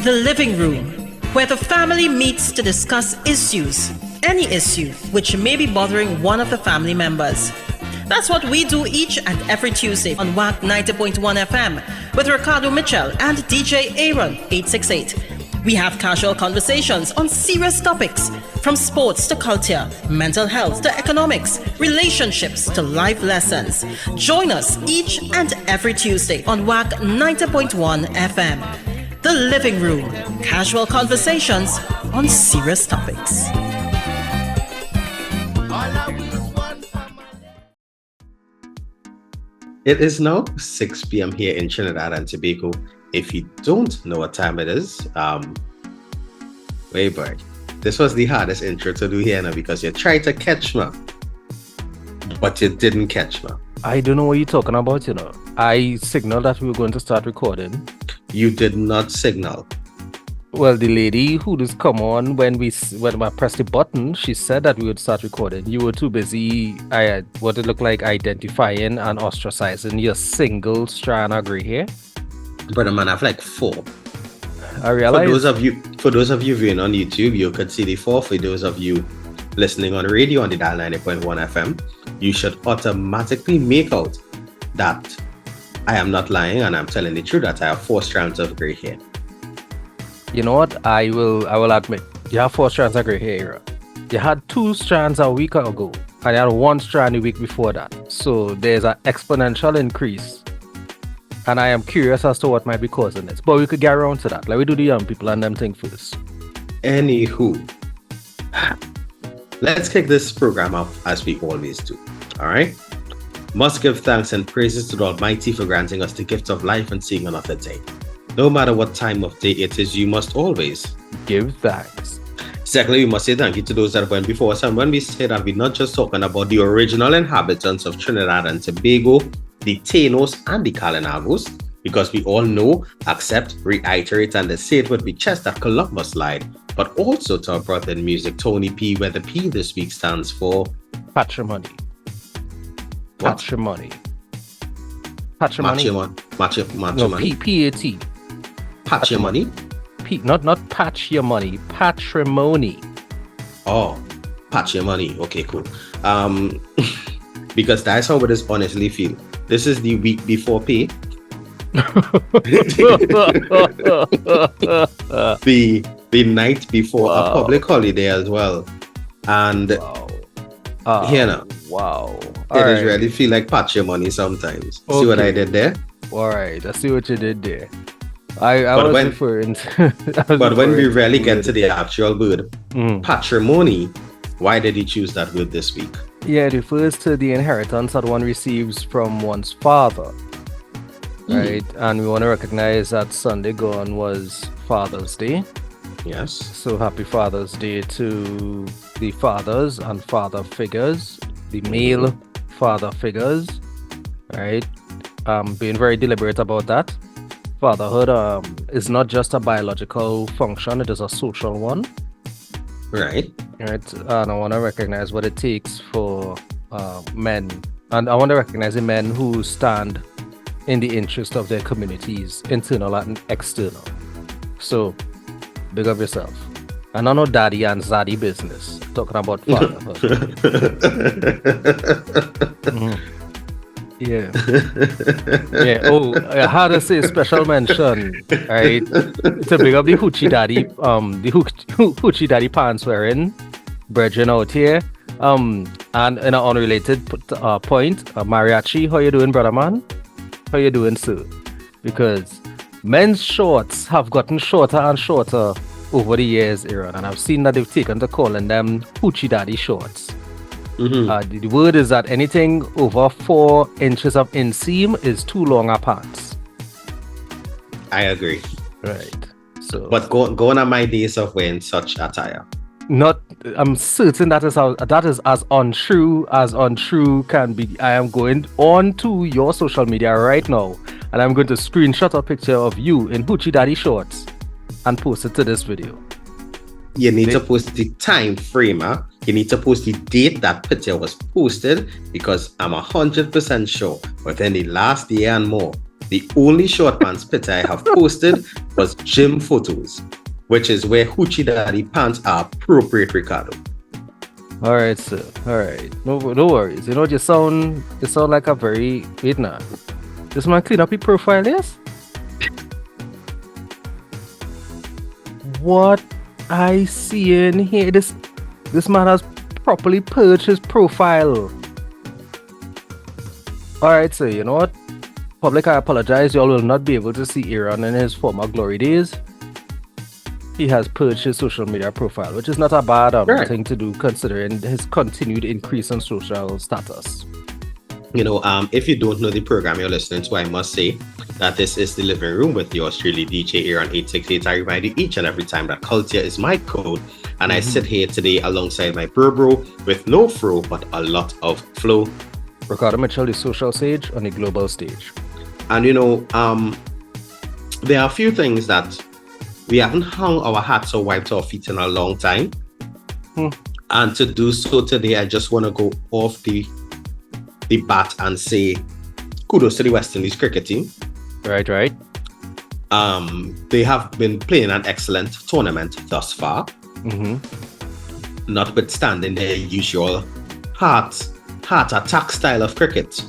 The living room, where the family meets to discuss issues, any issue which may be bothering one of the family members. That's what we do each and every Tuesday on WAC 90.1 FM with Ricardo Mitchell and DJ Aaron868. We have casual conversations on serious topics, from sports to culture, mental health to economics, relationships to life lessons. Join us each and every Tuesday on WAC 90.1 FM. The living room, casual conversations on serious topics. It is now 6 p.m. here in Trinidad and Tobago. If you don't know what time it is, wait, boy. This was the hardest intro to do here now because you tried to catch me, but you didn't catch me. I don't know what you're talking about, you know. I signaled that we were going to start recording. You did not signal. Well, the lady who just come on when I pressed the button, she said that we would start recording. You were too busy, what it looked like, identifying and ostracizing your single strand of gray hair. But man, I have like 4. I realize. For those of you viewing on YouTube, you could see the 4. For those of you listening on radio on the dial 90.1 FM, you should automatically make out that I am not lying and I'm telling the truth that I have 4 strands of gray hair. You know what? I will admit, you have 4 strands of gray hair. You had 2 strands a week ago, and you had 1 strand a week before that. So there's an exponential increase. And I am curious as to what might be causing this. But we could get around to that. Like we do the young people and them thing first. Anywho, let's kick this program off as we always do. Alright? Must give thanks and praises to the Almighty for granting us the gift of life and seeing another day. No matter what time of day it is, you must always give thanks. Secondly, we must say thank you to those that went before us. And when we say that, we're not just talking about the original inhabitants of Trinidad and Tobago, the Tainos and the Kalinagos, because we all know, accept, reiterate, and say it with the chest that Columbus lied, but also to our brother in music, Tony P, where the P this week stands for patrimony. What? Patrimony. No, P-A-T. Patrimony? Not patch your money, patrimony. Oh, patrimony. Okay, cool. Because that's how it is honestly feel. This is the week before pay. the night before a public holiday as well. And wow. It really feel like patrimony sometimes. Okay. See what I did there? Alright, I see what you did there. But when we really get to the actual word, patrimony, why did he choose that word this week? Yeah, it refers to the inheritance that one receives from one's father, right? And we want to recognize that Sunday gone was Father's Day. Yes. So happy Father's Day to the fathers and father figures, the male father figures, right? Being very deliberate about that. Fatherhood is not just a biological function, it is a social one. Right. And I want to recognize what it takes for men. And I want to recognize the men who stand in the interest of their communities, internal and external. So, big up yourself. And I know daddy and zaddy business. Talking about fatherhood. Yeah. Oh, I had to say special mention, right? To big up the hoochie daddy, hoochie daddy pants wearing brethren out here. And in an unrelated point, Mariachi, how you doing, brother man? How you doing, sir? Because men's shorts have gotten shorter and shorter over the years, Aaron, and I've seen that they've taken to calling them hoochie daddy shorts. The word is that anything over 4 inches of inseam is too long a pants. I agree. Right. So, but going on my days of wearing such attire. I'm certain that is as untrue can be. I am going on to your social media right now, and I'm going to screenshot a picture of you in hoochie daddy shorts and post it to this video. You need to post the time frame, huh? You need to post the date that picture was posted, because I'm 100% sure within the last year and more, The only short pants picture I have posted was gym photos, which is where hoochie daddy pants are appropriate, Ricardo. All right, sir. All right. No worries. You know, you sound like a very... Wait now. This man clean up your profile, yes? What I see in here, this man has properly purged his profile. Alright, so you know what? Public, I apologize. Y'all will not be able to see Aaron in his former glory days. He has purged his social media profile, which is not a bad thing to do considering his continued increase in social status. You know, if you don't know the program you're listening to, I must say that this is the living room with yours truly, DJ Aaron868. I remind you each and every time that culture is my code, and I sit here today alongside my bro with no fro but a lot of flow. Ricardo Mitchell, the social sage on the global stage. And you know, there are a few things that we haven't hung our hats or wiped our feet in a long time. And to do so today, I just want to go off the bat and say kudos to the West Indies cricket team. Right. They have been playing an excellent tournament thus far. Notwithstanding their usual heart attack style of cricket.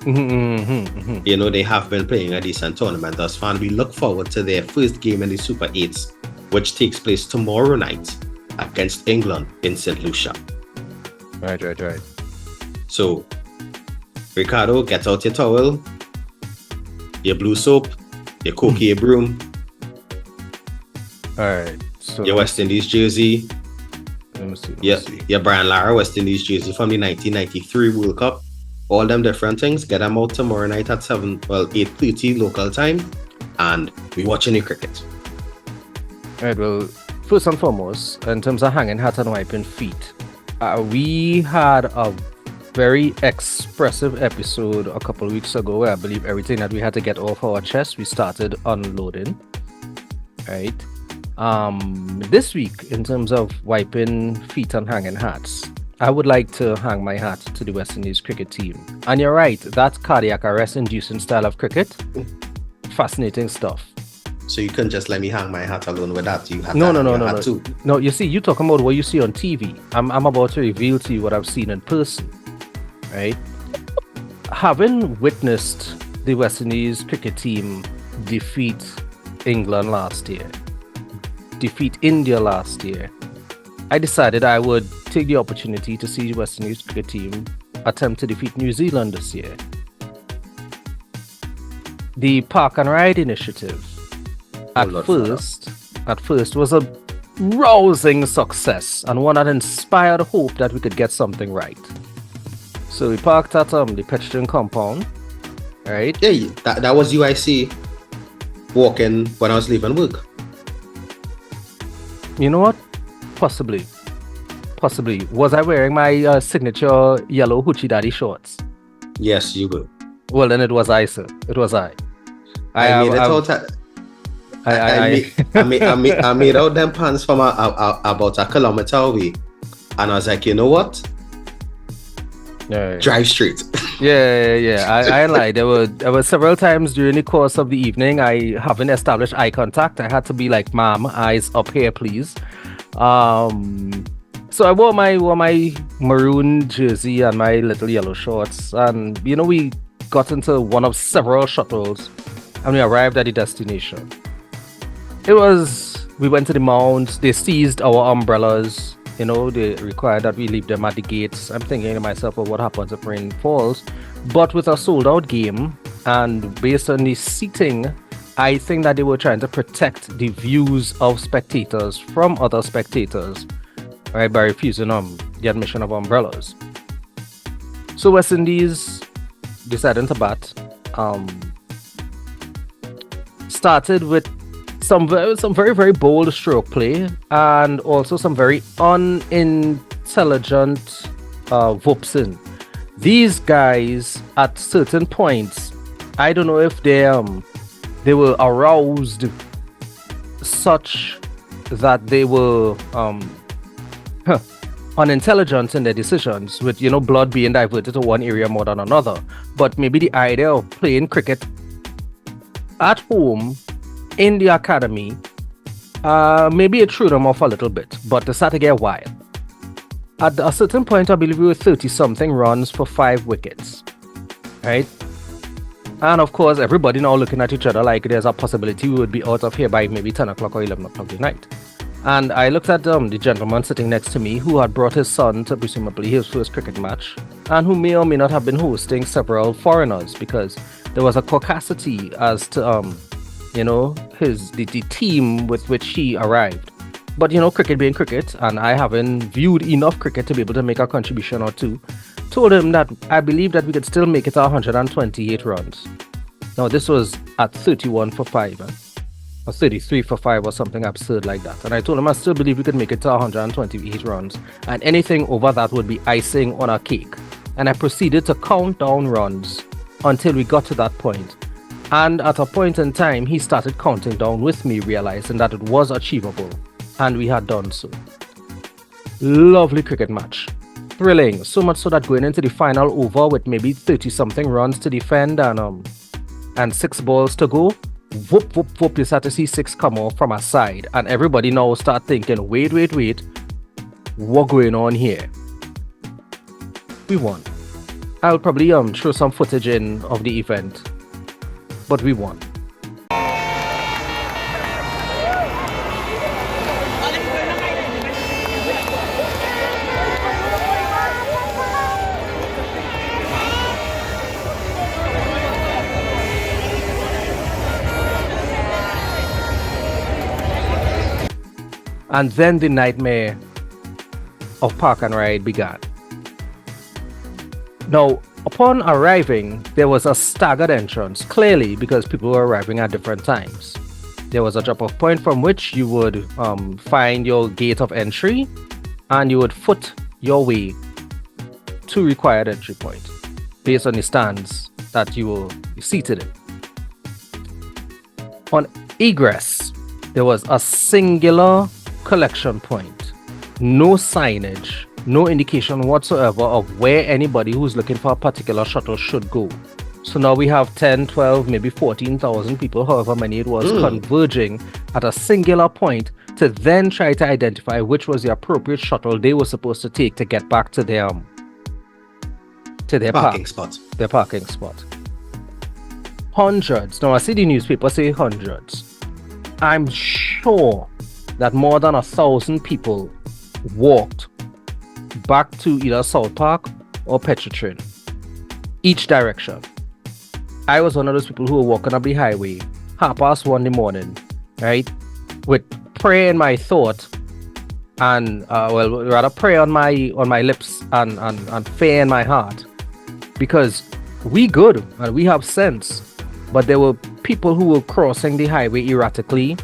You know, they have been playing a decent tournament thus far, and we look forward to their first game in the Super 8s, which takes place tomorrow night against England in St. Lucia. Right. So, Ricardo, get out your towel, your blue soap, your coquille broom, Alright, so your West Indies jersey, let me see. your Brian Lara West Indies jersey from the 1993 World Cup. All them different things, get them out tomorrow night at 8:30 local time, and we watching the cricket. Alright, well, first and foremost, in terms of hanging hat and wiping feet, we had a very expressive episode a couple of weeks ago where I believe everything that we had to get off our chest, we started unloading. Right? This week, in terms of wiping feet and hanging hats, I would like to hang my hat to the West Indies cricket team. And you're right, that cardiac arrest-inducing style of cricket, fascinating stuff. So you couldn't just let me hang my hat alone with that. You have No. too. No, you see, you talking about what you see on TV. I'm about to reveal to you what I've seen in person. Right? Having witnessed the West Indies cricket team defeat England last year, defeat India last year, I decided I would take the opportunity to see the West Indies cricket team attempt to defeat New Zealand this year. The Park and Ride initiative at first was a rousing success and one that inspired hope that we could get something right. So we parked at the pedestrian compound, right? Yeah, that was UIC walking when I was leaving work. You know what? Possibly. Was I wearing my signature yellow hoochie daddy shorts? Yes, you were. Well, then it was I, sir. It was I. I made out them pants from about a kilometer away, and I was like, you know what? Yeah. Drive straight. Yeah. I lied. There were several times during the course of the evening I haven't established eye contact. I had to be like, "Ma'am, eyes up here, please." So I wore my maroon jersey and my little yellow shorts, and you know, we got into one of several shuttles, and we arrived at the destination. We went to the mount. They seized our umbrellas. You know, they required that we leave them at the gates. I'm thinking to myself, well, what happens if rain falls? But with a sold-out game, and based on the seating, I think that they were trying to protect the views of spectators from other spectators, right, by refusing the admission of umbrellas. So West Indies decided to bat. Started with some very, very bold stroke play and also some very unintelligent whoopsing. These guys, at certain points, I don't know if they were aroused such that they were unintelligent in their decisions, with, you know, blood being diverted to one area more than another. But maybe the idea of playing cricket at home, in the academy, maybe it threw them off a little bit, but they started to get wild. At a certain point, I believe we were 30-something runs for 5 wickets, right? And of course, everybody now looking at each other like there's a possibility we would be out of here by maybe 10 o'clock or 11 o'clock at night. And I looked at the gentleman sitting next to me who had brought his son to presumably his first cricket match, and who may or may not have been hosting several foreigners, because there was a caucasity as to the team with which he arrived. But cricket being cricket, and I haven't viewed enough cricket to be able to make a contribution or two, told him that I believe that we could still make it to 128 runs. Now this was at 31 for 5 or 33 for 5 or something absurd like that. And I told him I still believe we could make it to 128 runs, and anything over that would be icing on a cake. And I proceeded to count down runs until we got to that point. And at a point in time, he started counting down with me, realizing that it was achievable. And we had done so. Lovely cricket match. Thrilling. So much so that going into the final over with maybe 30-something runs to defend and 6 balls to go, whoop, whoop, whoop, you start to see 6 come off from a side. And everybody now start thinking, wait, what going on here? We won. I'll probably throw some footage in of the event. But we won. And then the nightmare of Park and Ride began. Now, upon arriving, there was a staggered entrance, clearly because people were arriving at different times. There was a drop-off point from which you would find your gate of entry, and you would foot your way to required entry point based on the stands that you were seated in. On egress, there was a singular collection point, no signage, no indication whatsoever of where anybody who's looking for a particular shuttle should go. So now we have 10, 12, maybe 14,000 people, however many it was, converging at a singular point to then try to identify which was the appropriate shuttle they were supposed to take to get back to their parking spot. Their parking spot. Hundreds. Now I see the newspaper say hundreds. I'm sure that more than 1,000 people walked back to either South Park or Petrotrin, each direction. I was one of those people who were walking up the highway 1:30 in the morning, right, with prayer in my thought, and rather prayer on my lips and fear in my heart, because we good and we have sense, but there were people who were crossing the highway erratically.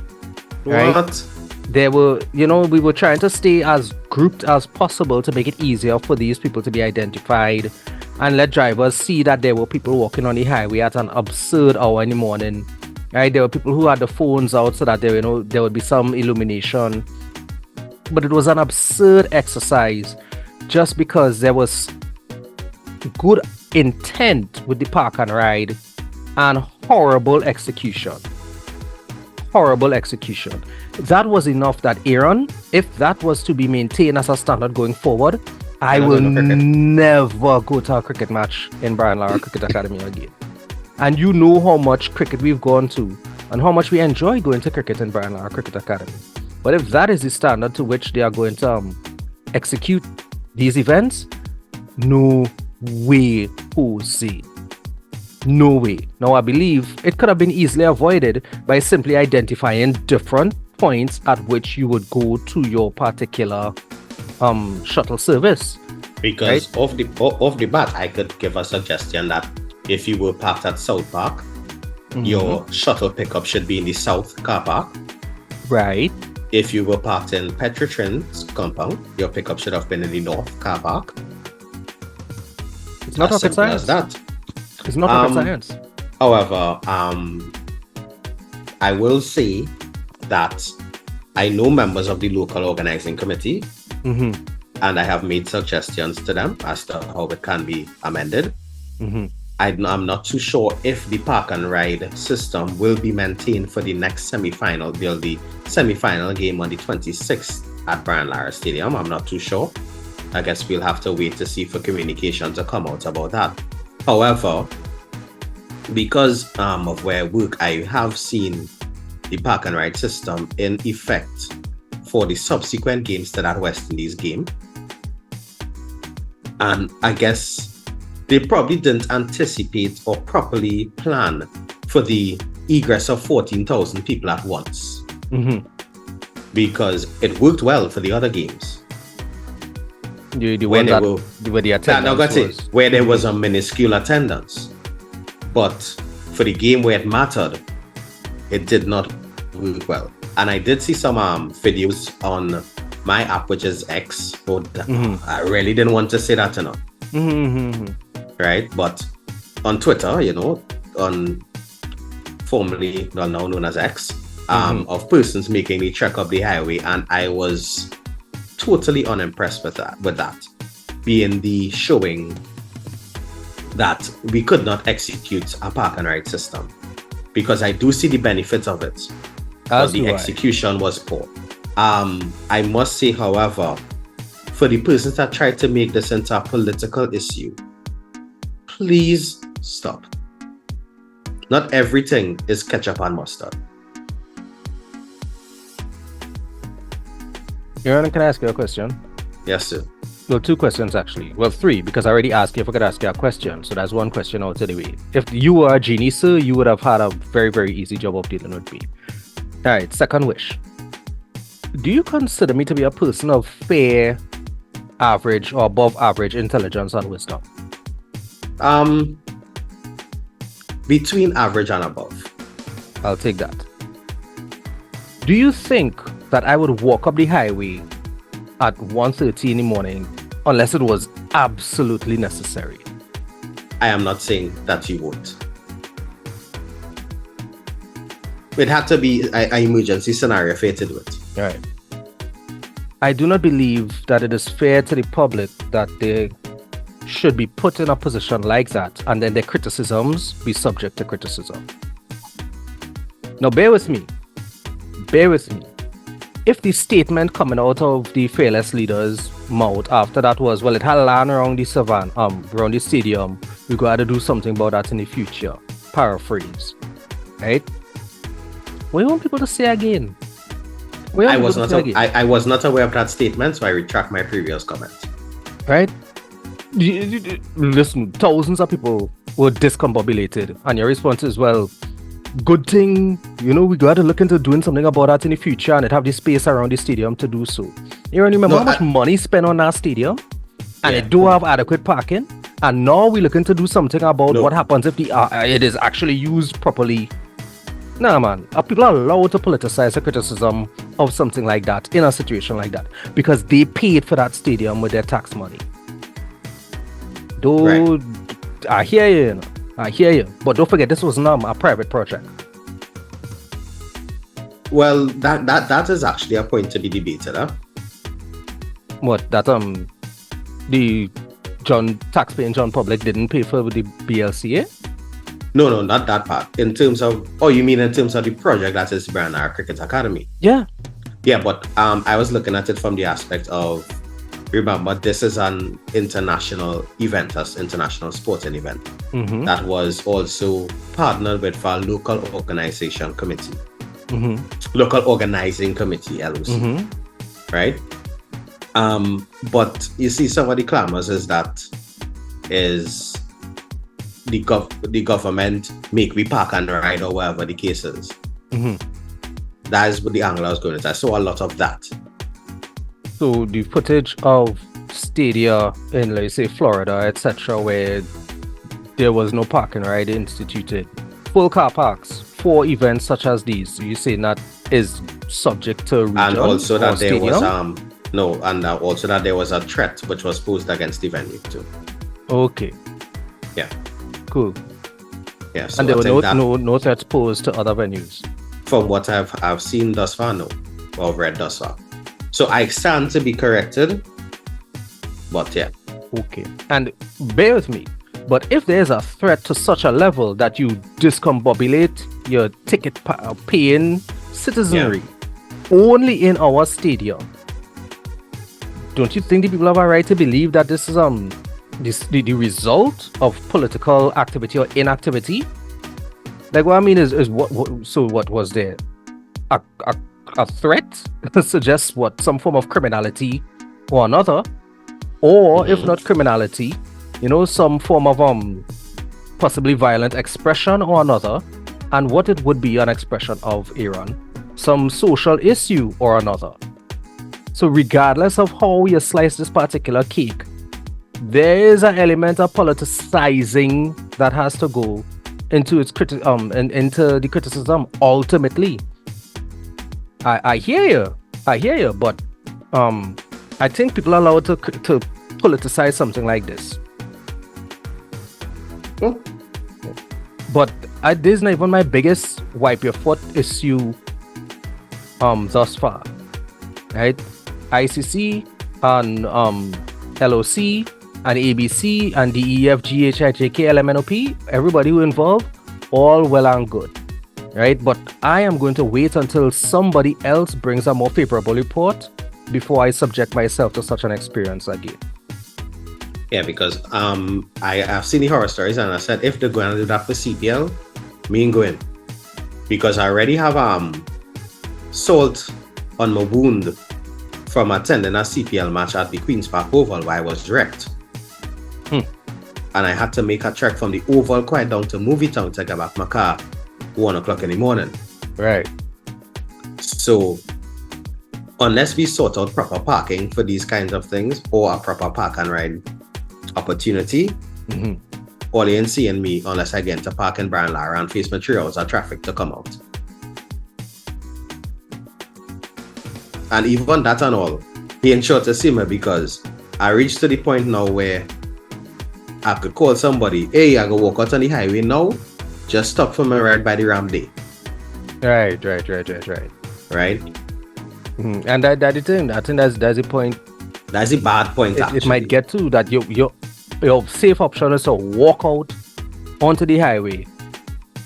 Right? What? There were, we were trying to stay as grouped as possible to make it easier for these people to be identified and let drivers see that there were people walking on the highway at an absurd hour in the morning. Right? There were people who had the phones out so that there would be some illumination. But it was an absurd exercise just because there was good intent with the Park and Ride and horrible execution. That was enough that, Aaron, if that was to be maintained as a standard going forward, I will never go to a cricket match in Brian Lara Cricket Academy again. And you know how much cricket we've gone to and how much we enjoy going to cricket in Brian Lara Cricket Academy. But if that is the standard to which they are going to execute these events, no way, Jose. No way. Now, I believe it could have been easily avoided by simply identifying different points at which you would go to your particular shuttle service. Because off the bat, I could give a suggestion that if you were parked at South Park, your shuttle pickup should be in the South car park. Right. If you were parked in Petrotrin's compound, your pickup should have been in the North car park. It's not rocket science. That. It's not rocket science. However, I will say that I know members of the local organizing committee, and I have made suggestions to them as to how it can be amended. I'm not too sure if the park and ride system will be maintained for the next semi-final. There'll be semi-final game on the 26th at Brian Lara Stadium. I'm not too sure. I guess we'll have to wait to see for communication to come out about that. However, because of where I work, I have seen the park and ride system in effect for the subsequent games to that West Indies game. And I guess they probably didn't anticipate or properly plan for the egress of 14,000 people at once. Because it worked well for the other games. Where the attendance where there was a minuscule attendance. But for the game where it mattered, it did not work well. And I did see some videos on my app, which is X. But I really didn't want to say that enough. Right? But on Twitter, on formerly now known as X, of persons making the trek up the highway, and I was totally unimpressed with that being the showing that we could not execute a park and ride system, because I do see the benefits of it, but the execution was poor. I must say, however, for the persons that tried to make this into a political issue, please stop. Not everything is ketchup and mustard. Aaron, can I ask you a question? Yes, sir. Well, 2 questions actually. Well, 3, because I already asked you if I could ask you a question. So that's 1 question out of the way. If you were a genie, sir, you would have had a very, very easy job of dealing with me. All right, second wish. Do you consider me to be a person of fair, average, or above average intelligence and wisdom? Between average and above. I'll take that. Do you think that I would walk up the highway at 1:30 in the morning unless it was absolutely necessary? I am not saying that you won't. It had to be an emergency scenario for you to do it. All right. I do not believe that it is fair to the public that they should be put in a position like that and then their criticisms be subject to criticism. Now, bear with me. If the statement coming out of the fearless leader's mouth after that was, well, it had land around the savannah, around the stadium, we got to do something about that in the future. Paraphrase. Right? What do you want people to say again? I was not aware of that statement, so I retract my previous comment. Right? Listen, thousands of people were discombobulated, and your response is, well, good thing, we got to look into doing something about that in the future, and it have the space around the stadium to do so. You remember how much money spent on that stadium? And it do have adequate parking, and now we're looking to do something about what happens if it is actually used properly. Nah, man, people are allowed to politicize the criticism of something like that in a situation like that because they paid for that stadium with their tax money. Though, I hear you, but don't forget this was not a private project. Well, that is actually a point to be debated, huh? What, that the taxpaying John Public didn't pay for the BLCA? No, not that part. In terms of, you mean in terms of the project that is Brian Lara Cricket Academy? Yeah. Yeah, but I was looking at it from the aspect of, remember, this is an international event, an international sporting event that was also partnered with our local organization committee, local organizing committee, LOC, right? But you see, some of the clamors is that is the government make we park and ride or whatever the case is. That is what the angle I was going to. I saw a lot of that. So the footage of stadia in, let's say, Florida, etc., where there was no parking ride instituted, full car parks for events such as these, you say that is subject to region, and also that there stadium? was also that there was a threat which was posed against the venue too. Okay. Yeah. Cool. Yeah. So and there were no threats posed to other venues. From what I've seen thus far, no, or read thus far. So I stand to be corrected, but yeah. Okay. And bear with me. But if there's a threat to such a level that you discombobulate your ticket paying citizenry only in our stadium, don't you think the people have a right to believe that this is the result of political activity or inactivity? Like, what I mean is what was there? A threat suggests what, some form of criminality or another, or if not criminality, some form of possibly violent expression or another, and what it would be an expression of, Aaron, some social issue or another. So regardless of how you slice this particular cake, there is an element of politicizing that has to go into its into the criticism ultimately. I hear you, but I think people are allowed to politicize something like this. But this is not even my biggest wipe your foot issue thus far, right? ICC and LOC and ABC and DEF, GHIJK, LMNOP, everybody who involved, all well and good, right? But I am going to wait until somebody else brings a more favorable report before I subject myself to such an experience again. Yeah, because I've seen the horror stories, and I said if they're going to do that for CPL, me ain't going, because I already have salt on my wound from attending a CPL match at the Queen's Park Oval where I was wrecked. And I had to make a trek from the Oval quite down to Movie Town to get back my car 1 o'clock in the morning. Right. So unless we sort out proper parking for these kinds of things, or a proper park and ride opportunity, all you ain't seeing me unless I get into park in Brian Lara and face my 3 hours of traffic to come out. And even that and all, he ain't sure to see me, because I reached to the point now where I could call somebody, hey, I go walk out on the highway now, just stop for my ride by the Ram Day. Right. And that's the thing. I think that's the point. That's the bad point. It might get to that your safe option is to walk out onto the highway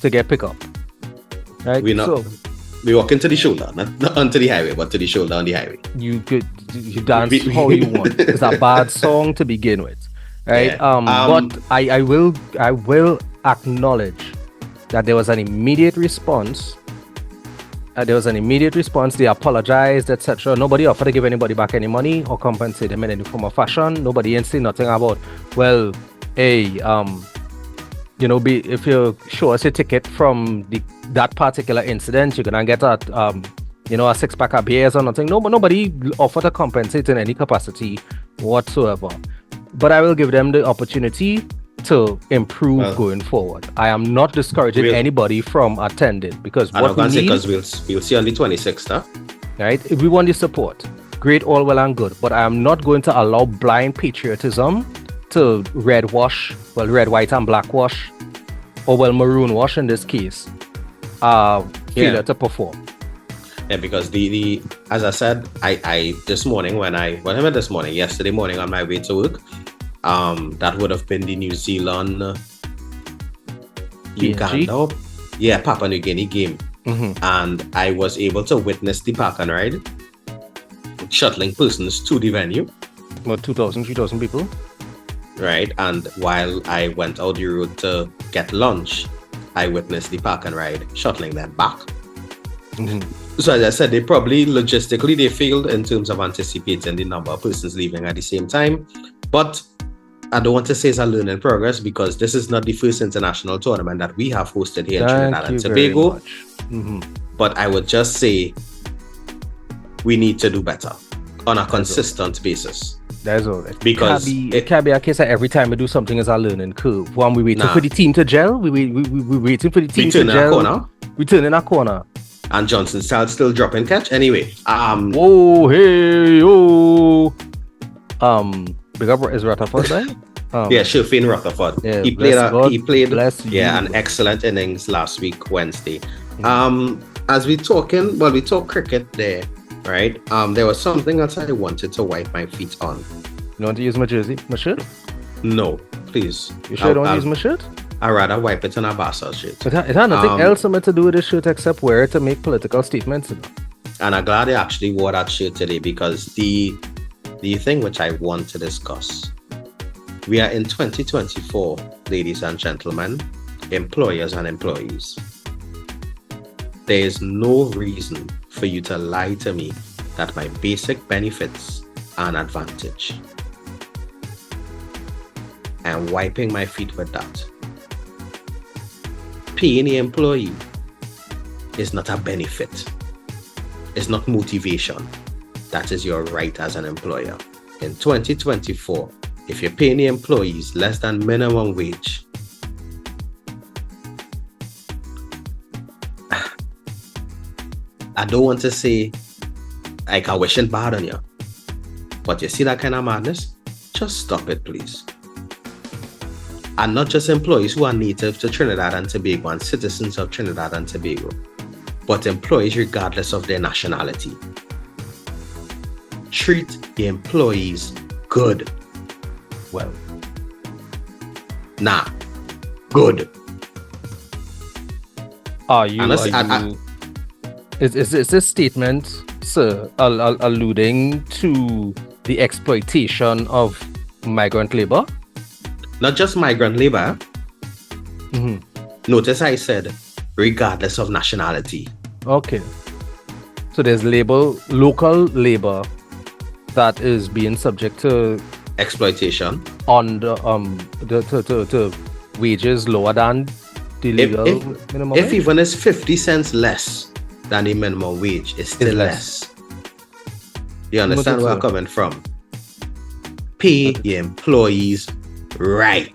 to get pick up. Right? We walk into the shoulder, not onto the highway, but to the shoulder on the highway. You dance how you want. It's a bad song to begin with, right? Yeah. But I will acknowledge that there was an immediate response. They apologized, etc. Nobody offered to give anybody back any money or compensate them in any form or fashion. Nobody ain't say nothing about, well, hey, if you show us a ticket from that particular incident, you're gonna get a 6-pack of beers or nothing. Nobody offered to compensate in any capacity whatsoever. But I will give them the opportunity to improve going forward. I am not discouraging anybody from attending, because what we need, because we'll see on the 26th, huh? Right? If we want the support, great, all well and good. But I am not going to allow blind patriotism to red, white, and black wash, or maroon wash in this case, failure to perform. Yeah, because the as I said, I yesterday morning on my way to work, that would have been the New Zealand Uganda, Papua New Guinea game, and I was able to witness the park and ride shuttling persons to the venue. About 2,000, 3,000 people. Right, and while I went out the road to get lunch, I witnessed the park and ride shuttling them back. So as I said, they probably logistically they failed in terms of anticipating the number of persons leaving at the same time. But I don't want to say it's a learning progress, because this is not the first international tournament that we have hosted here in Trinidad and Tobago. But I would just say we need to do better on a consistent basis. That's all right. Because it can't be a case that every time we do something is a learning curve. When we waiting for the team to gel, we waiting for the team to gel. We turn in a corner. And Johnson still dropping catch. Anyway, oh hey oh. Big up is Rutherford, right? Yeah, Shilfin Rutherford. Yeah, he played an excellent innings last week, Wednesday. As we talk cricket there, right? There was something else I wanted to wipe my feet on. You want to use my jersey, my shirt? No, please. You sure don't use my shirt? I'd rather wipe it on a bastard shirt. It had nothing else to do with the shirt except wear it to make political statements. And I'm glad they actually wore that shirt today, because the thing which I want to discuss, we are in 2024, ladies and gentlemen, employers and employees. There is no reason for you to lie to me that my basic benefits are an advantage. I'm wiping my feet with that. Paying the employee is not a benefit. It's not motivation. That is your right as an employer. In 2024, if you're paying the employees less than minimum wage, I don't want to say like I wishing bad on you, but you see that kind of madness? Just stop it, please. And not just employees who are native to Trinidad and Tobago and citizens of Trinidad and Tobago, but employees regardless of their nationality. Treat the employees good. Well, good. Is this statement, sir, alluding to the exploitation of migrant labor? Not just migrant labor. Mm-hmm. Notice I said regardless of nationality. Okay. So there's local labor that is being subject to exploitation on the wages lower than the legal minimum wage. If even it's 50 cents less than the minimum wage, it's still less. You understand where I'm coming from? Pay your employees right.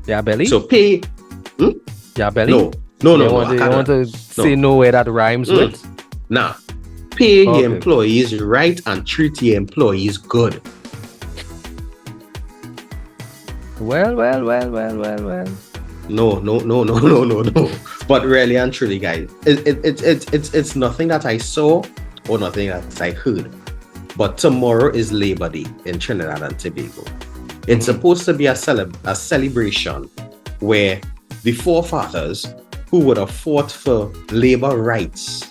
Yeah, belly. So pay. Yeah, belly. No. You want to say no where that rhymes with? Nah. Pay your employees right and treat your employees good. Well. No. But really and truly, guys, it's nothing that I saw or nothing that I heard. But tomorrow is Labor Day in Trinidad and Tobago. It's supposed to be a celebration where the forefathers who would have fought for labor rights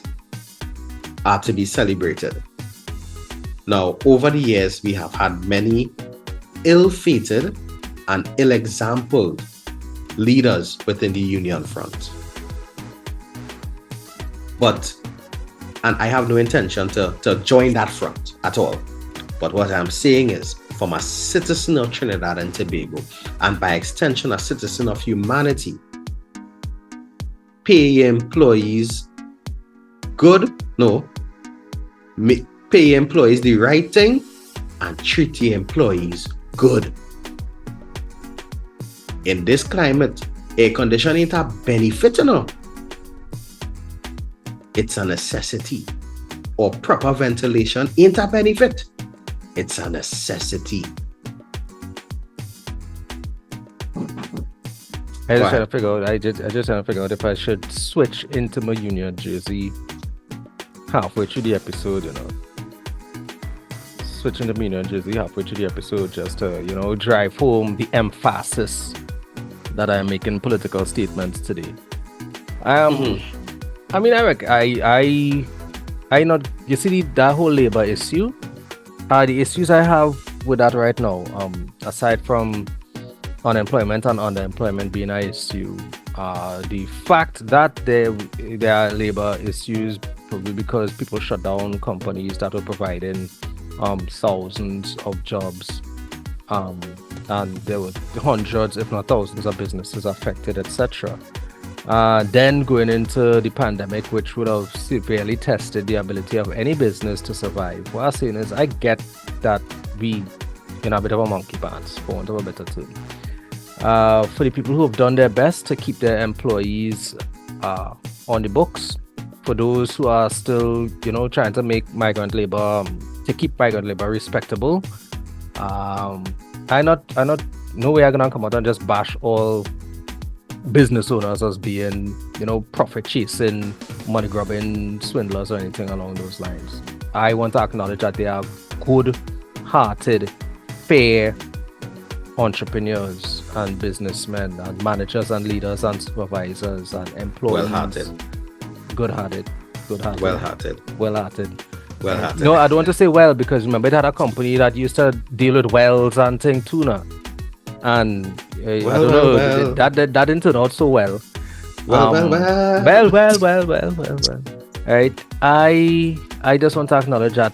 are to be celebrated. Now, over the years, we have had many ill-fated and ill-exampled leaders within the union front. And I have no intention to join that front at all. But what I'm saying is, from a citizen of Trinidad and Tobago, and by extension, a citizen of humanity, pay your employees good, pay your employees the right thing, and treat your employees good. In this climate, air conditioning ain't a benefit, It's a necessity. Or proper ventilation ain't a benefit. It's a necessity. I just trying to figure out if I should switch into my union jersey halfway through the episode, Switching to my union jersey halfway through the episode just to, drive home the emphasis that I'm making political statements today. I mean, I not, you see that whole labor issue, the issues I have with that right now, aside from unemployment and underemployment being an issue, the fact that there are labor issues probably because people shut down companies that were providing thousands of jobs, and there were hundreds if not thousands of businesses affected, etc. Then going into the pandemic, which would have severely tested the ability of any business to survive. What I'm saying is, I get that we in a bit of a monkey pants, for want of a better term. For the people who have done their best to keep their employees on the books, for those who are still, trying to make migrant labor, to keep migrant labor respectable, I not no way I'm gonna come out and just bash all business owners as being, profit chasing, money grubbing swindlers or anything along those lines. I want to acknowledge that they are good-hearted, fair, entrepreneurs and businessmen and managers and leaders and supervisors and employees. Well-hearted. Good-hearted. Well-hearted. Well-hearted. Well-hearted. No, I don't want to say well because remember it had a company that used to deal with wells and thing tuna. And I don't know, that didn't turn out so well. Well. Right. I just want to acknowledge that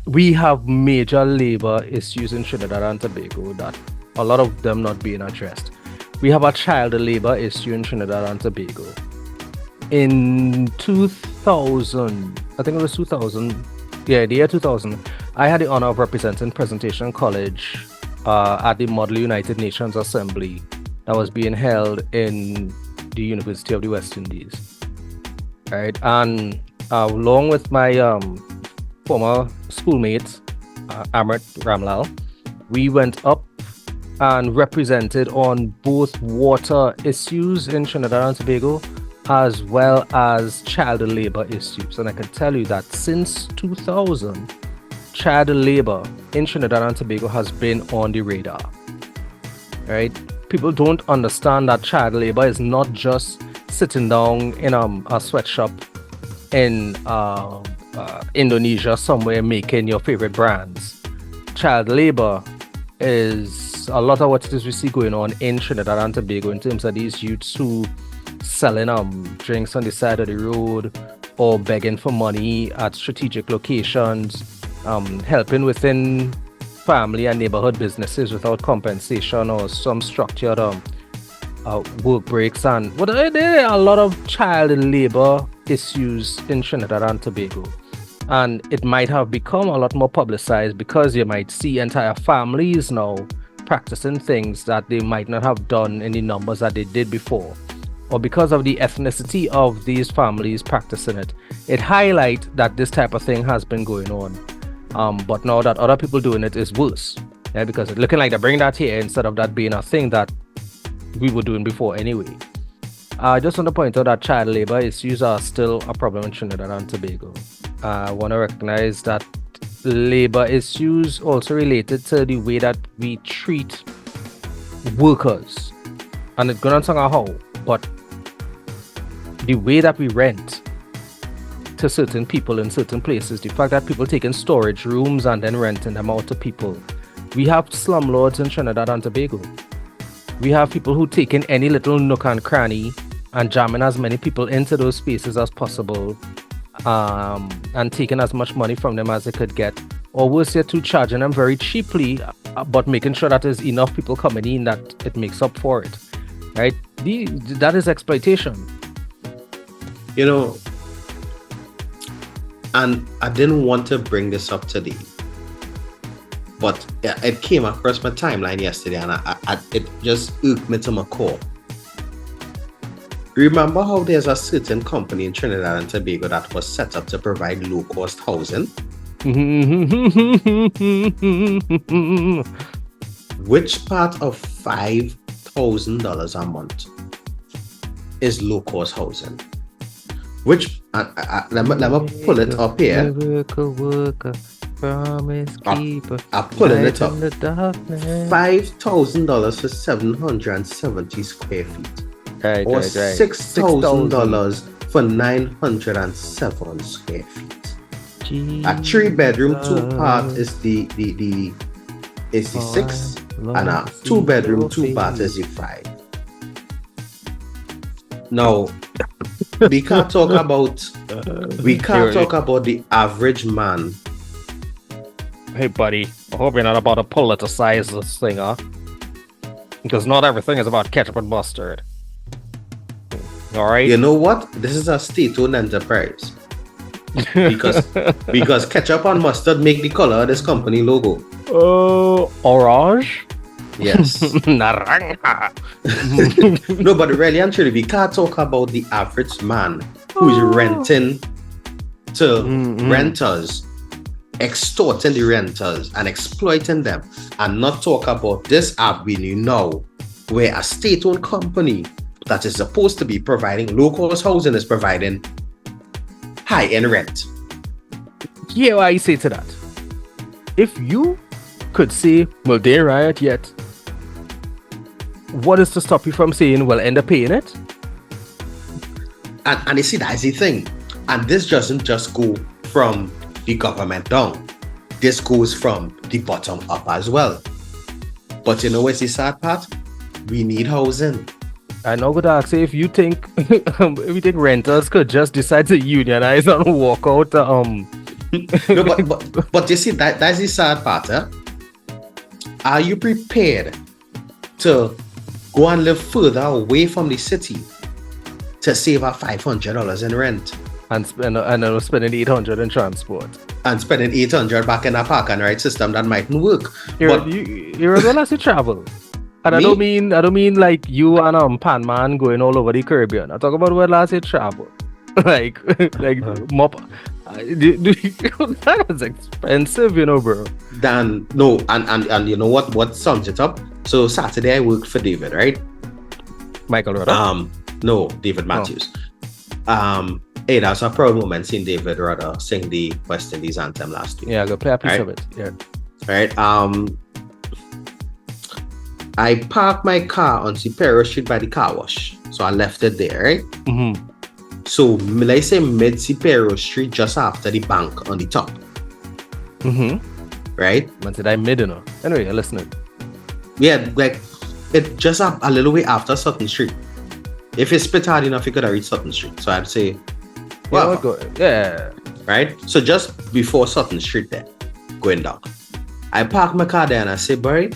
we have major labor issues in Trinidad and Tobago that a lot of them not being addressed. We have a child labor issue in Trinidad and Tobago. In 2000, I think it was 2000, the year 2000, I had the honor of representing Presentation College at the Model United Nations Assembly that was being held in the University of the West Indies. Right, and along with my former schoolmate, Amrit Ramlal, we went up and represented on both water issues in Trinidad and Tobago as well as child labor issues. And I can tell you that since 2000, child labor in Trinidad and Tobago has been on the radar. Right? People don't understand that child labor is not just sitting down in a sweatshop in Indonesia somewhere making your favorite brands. Child labor is a lot of what it is we see going on in Trinidad and Tobago in terms of these youths who selling drinks on the side of the road or begging for money at strategic locations, helping within family and neighborhood businesses without compensation or some structured work breaks. And there are a lot of child labor issues in Trinidad and Tobago. And it might have become a lot more publicized because you might see entire families now practicing things that they might not have done in the numbers that they did before. Or because of the ethnicity of these families practicing it. It highlights that this type of thing has been going on. But now that other people doing it is worse. Yeah, because it's looking like they're bringing that here instead of that being a thing that we were doing before anyway. I just want to point out that child labor issues are still a problem in Trinidad and Tobago. I want to recognize that labor issues also related to the way that we treat workers. And it's going to sound how, but the way that we rent to certain people in certain places, the fact that people taking storage rooms and then renting them out to people. We have slumlords in Trinidad and Tobago. We have people who taking any little nook and cranny and jamming as many people into those spaces as possible, and taking as much money from them as they could get, or worse yet, to charging them very cheaply, but making sure that there's enough people coming in that it makes up for it. Right? That is exploitation. You know, and I didn't want to bring this up today, but it came across my timeline yesterday, and it just irked me to my core. Remember how there's a certain company in Trinidad and Tobago that was set up to provide low-cost housing? Which part of $5,000 a month is low-cost housing? Which, let me pull it up here. I'm pulling it up. $5,000 for 770 square feet. Right, or $6,000 for 907 square feet. Jeez. A 3-bedroom 2-part is the 6, and a 2-bedroom 2-part is the 5. Now, we can't talk about the average man. Hey buddy, I hope you're not about to politicize this thing, huh? Because not everything is about ketchup and mustard. Alright? You know what? This is a state-owned enterprise. Because ketchup and mustard make the color of this company logo. Orange? Yes. Naranja. No, but really and truly, we can't talk about the average man who is renting to renters, extorting the renters and exploiting them, and not talk about this avenue now, where a state-owned company that is supposed to be providing low-cost housing is providing high-end rent. Yeah, what I say to that? If you could say, well, they ain't riot yet, what is to stop you from saying, well, end up paying it? And you see, that's the thing. And this doesn't just go from the government down. This goes from the bottom up as well. But you know what's the sad part? We need housing. I know good ask if you think renters could just decide to unionize and walk out. No, but you see, that's the sad part. Are you prepared to go and live further away from the city to save a $500 in rent? And spending $800 in transport. And spending $800 back in a park and ride system that mightn't work. You're as well as you travel. And Me? I don't mean like you and Pan Man going all over the Caribbean. I talk about where last you travel. like mop. That was expensive, you know, bro. Dan, no, and you know what sums it up? So Saturday I worked for David, right? Michael Rudder? No, David Matthews. Hey, that was a proud moment seeing David Rudder sing the West Indies anthem last week. Yeah, go play a piece right? of it. Yeah. Right. I parked my car on Superior Street by the car wash. So I left it there, right? Mm-hmm. So let's say mid Superior Street, just after the bank on the top. Mm-hmm. Right? When did I mid, you know? Anyway, you're listening. Yeah, like it just up a little way after Sutton Street. If it's split hard enough, you could have reached Sutton Street. So I'd say, well, yeah. Right? So just before Sutton Street there, going down. I parked my car there and I say, Barry,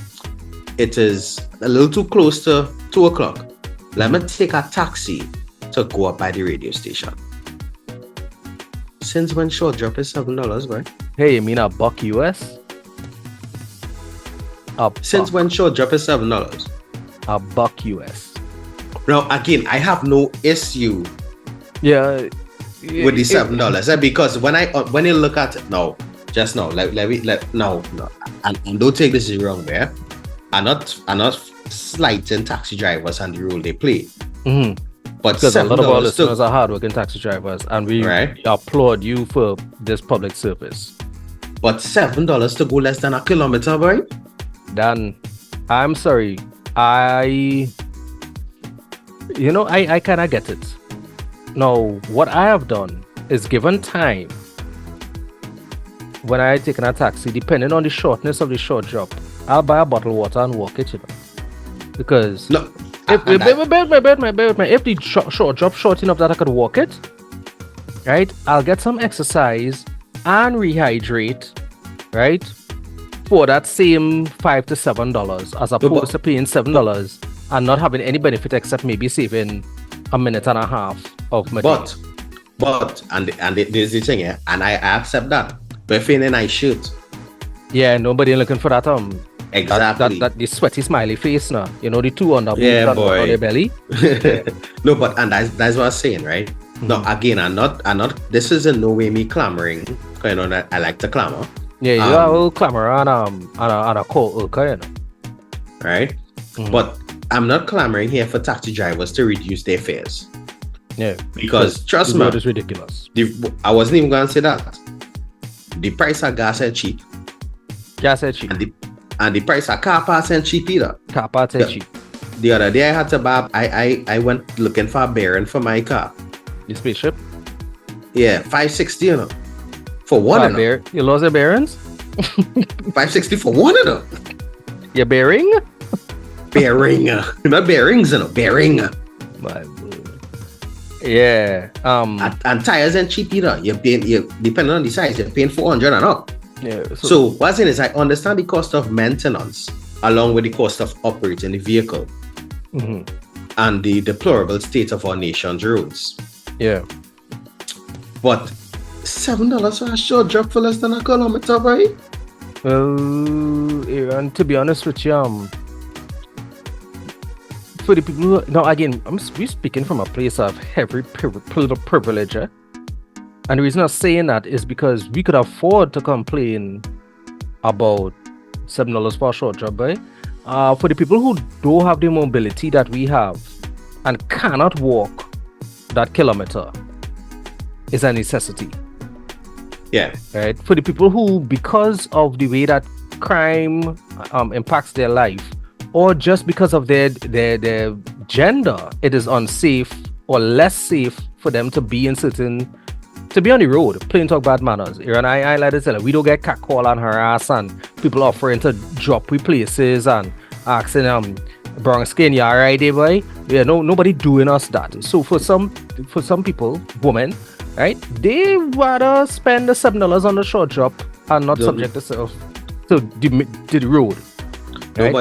it is a little too close to 2 o'clock. Let me take a taxi to go up by the radio station. Since when short drop is $7, right? Hey, you mean a buck US? Since when short drop is $7? A buck US. Now again, I have no issue Yeah. with the $7 because when you look at it now, just now, no, and don't take this the wrong way. I'm not slighting taxi drivers and the role they play. Mm-hmm. But because a lot of our listeners to, are hardworking taxi drivers, and we applaud you for this public service. But $7 to go less than a kilometer, boy? Dan, I'm sorry. I kind of get it. Now, what I have done is given time, when I taken a taxi, depending on the shortness of the short drop, I'll buy a bottle of water and walk it, you know. Because if the short drop short enough that I could walk it, right, I'll get some exercise and rehydrate, right, for that same $5 to $7 as opposed to paying $7 and not having any benefit except maybe saving a minute and a half of my day. But there's the thing, yeah, and I accept that. But if you're in a nice shirt, yeah, nobody looking for that exactly that the sweaty smiley face now, you know, the two on the boy. on the belly. No, but and that's what I'm saying, right? Mm-hmm. No, again, I'm not. This is in no way me clamoring. You know that I like to clamor. Yeah, you are all clamor on a call, okay, you know. Right? Mm-hmm. But I'm not clamoring here for taxi drivers to reduce their fares. Yeah, because trust me, it's ridiculous. I wasn't even going to say that. The price of gas is cheap. Gas is cheap. And the price of car parts ain't cheap either. Car parts ain't cheap. The other day I had to buy. I went looking for a bearing for my car. The spaceship. Yeah, $560, you know, for one of them. You lost your bearings? $560 for one of them. Your bearing? Bearing, not bearings, you know, bearing. My word. Yeah. And tires ain't cheap either. You depending on the size, you're paying $400 and up. Yeah. So what's in is I understand the cost of maintenance along with the cost of operating the vehicle, and the deplorable state of our nation's roads. Yeah. But $7 for a short drop for less than a kilometer, right? Well, and to be honest with you, for the people who, now again, we're speaking from a place of heavy privilege, eh? And the reason I'm saying that is because we could afford to complain about $7 for a short job, right? For the people who don't have the mobility that we have and cannot walk that kilometer, is a necessity. Yeah. Right? For the people who, because of the way that crime impacts their life, or just because of their gender, it is unsafe or less safe for them to be on the road, playing talk bad manners. And I like to tell her, we don't get catcall and harass and people offering to drop we places and asking brown skin, you alright there, boy? Yeah, nobody doing us that. So for some people, women, right, they rather spend the $7 on the short drop and not subject themselves to the road. Right?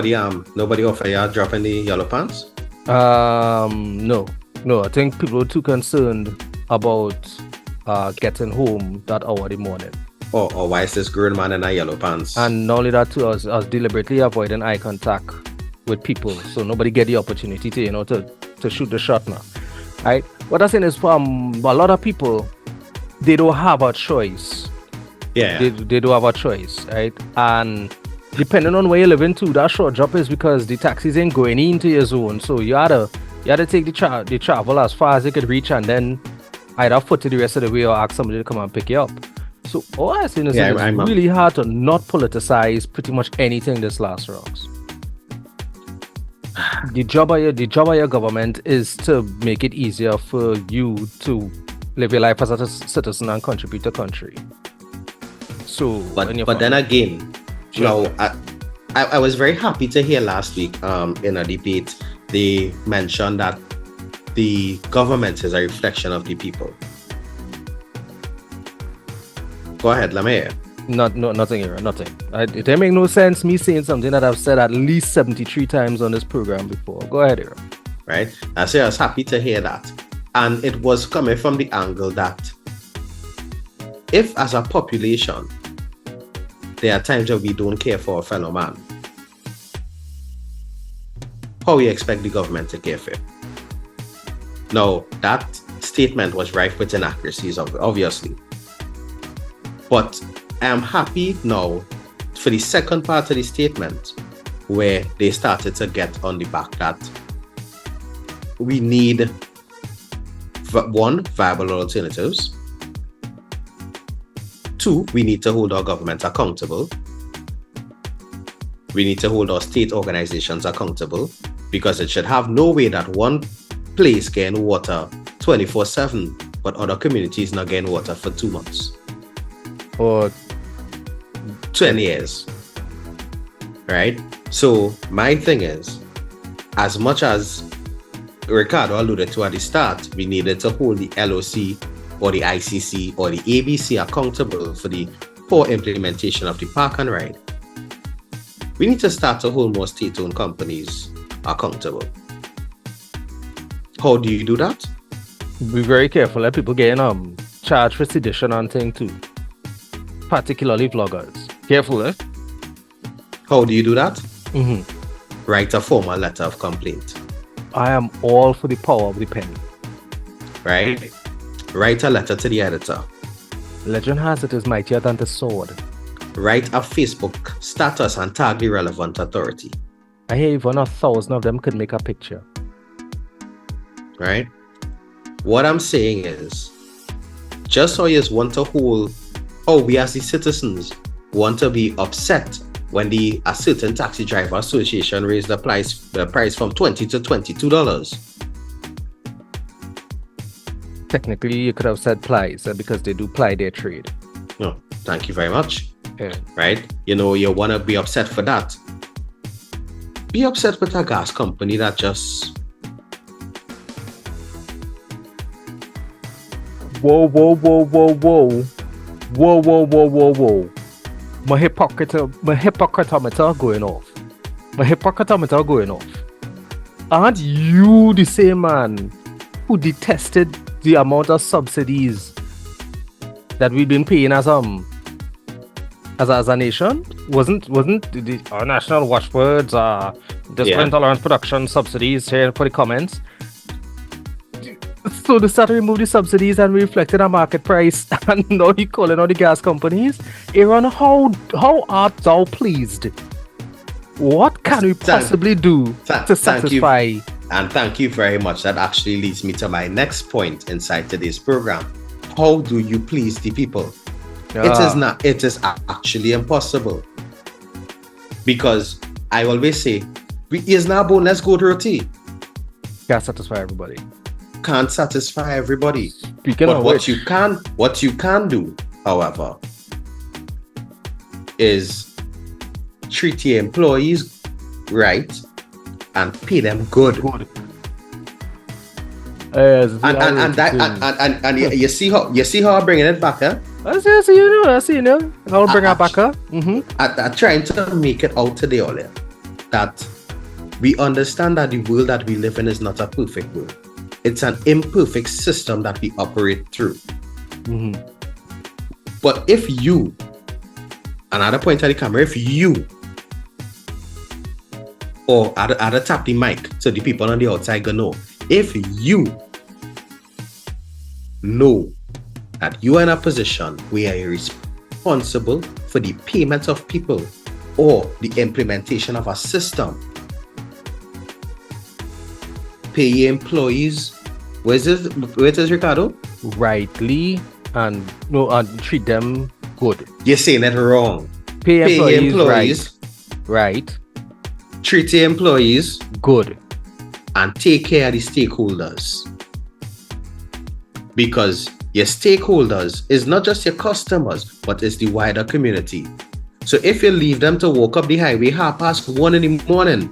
Nobody offer you a drop in the yellow pants? No. I think people are too concerned about getting home that hour of the morning. Or why is this grown man in a yellow pants? And not only that too, I was deliberately avoiding eye contact with people, so nobody get the opportunity to shoot the shot now. Right? What I'm saying is, a lot of people, they don't have a choice. Yeah. They don't have a choice, right? And depending on where you live into, that short drop is because the taxis ain't going into your zone, so you had to take the travel as far as you could reach, and then either foot to the rest of the way or ask somebody to come and pick you up. So all I'm saying is it's really hard to not politicize pretty much anything this last rocks. The job of your government is to make it easier for you to live your life as a citizen and contribute to the country. So, but then again, I was very happy to hear last week in a debate they mentioned that the government is a reflection of the people. Go ahead, let me hear. Nothing here, nothing. It don't make no sense me saying something that I've said at least 73 times on this program before. Go ahead, here. Right? I was happy to hear that. And it was coming from the angle that if as a population, there are times that we don't care for a fellow man, how we expect the government to care for you? Now, that statement was rife with inaccuracies, obviously. But I am happy now for the second part of the statement where they started to get on the back that we need, one, viable alternatives. Two, we need to hold our government accountable. We need to hold our state organizations accountable, because it should have no way that one place getting water 24/7, but other communities not getting water for 2 months. Or 20 years. Right? So my thing is, as much as Ricardo alluded to at the start, we needed to hold the LOC or the ICC or the ABC accountable for the poor implementation of the park and ride. We need to start to hold more state-owned companies accountable. How do you do that? Be very careful. Let people getting charged for sedition and thing too. Particularly vloggers. Careful, eh? How do you do that? Mm-hmm. Write a formal letter of complaint. I am all for the power of the pen. Right? Write a letter to the editor. Legend has it is mightier than the sword. Write a Facebook status and tag the relevant authority. I hear even 1,000 of them could make a picture. Right? What I'm saying is, just so you want to hold, we as the citizens want to be upset when a certain taxi driver association raised the price from $20 to $22. Technically, you could have said plies because they do ply their trade. No, thank you very much. Yeah. Right? You want to be upset for that. Be upset with a gas company that just... Whoa. My hypocritometer going off. Aren't you the same man who detested the amount of subsidies that we've been paying as a nation? Wasn't our national watchwords discipline, tolerance, production, subsidies here for the comments? So they start to remove the subsidies and reflect in a market price, and now you calling out the gas companies. Aaron, how art thou pleased? What can we possibly do to satisfy? And thank you very much. That actually leads me to my next point inside today's program. How do you please the people? It is actually impossible. Because I always say, Is now boneless goat roti. Can't satisfy everybody. Can't satisfy everybody. Speaking but of what which, you can do, however, is treat your employees right and pay them good. And you see how I'm bringing it back, huh? I see, you know. I'll bring it back, huh? I'm trying to make it out today, Olia, that we understand that the world that we live in is not a perfect world. It's an imperfect system that we operate through. But if you, another point at the camera, if you, or I'd tap the mic so the people on the outside gonna know, if you know that you are in a position where you're responsible for the payment of people or the implementation of a system, pay your employees, where it is Ricardo? Rightly and treat them good. You're saying it wrong. Pay employees right. Treat your employees good. And take care of the stakeholders. Because your stakeholders is not just your customers, but it's the wider community. So if you leave them to walk up the highway 1:30 in the morning,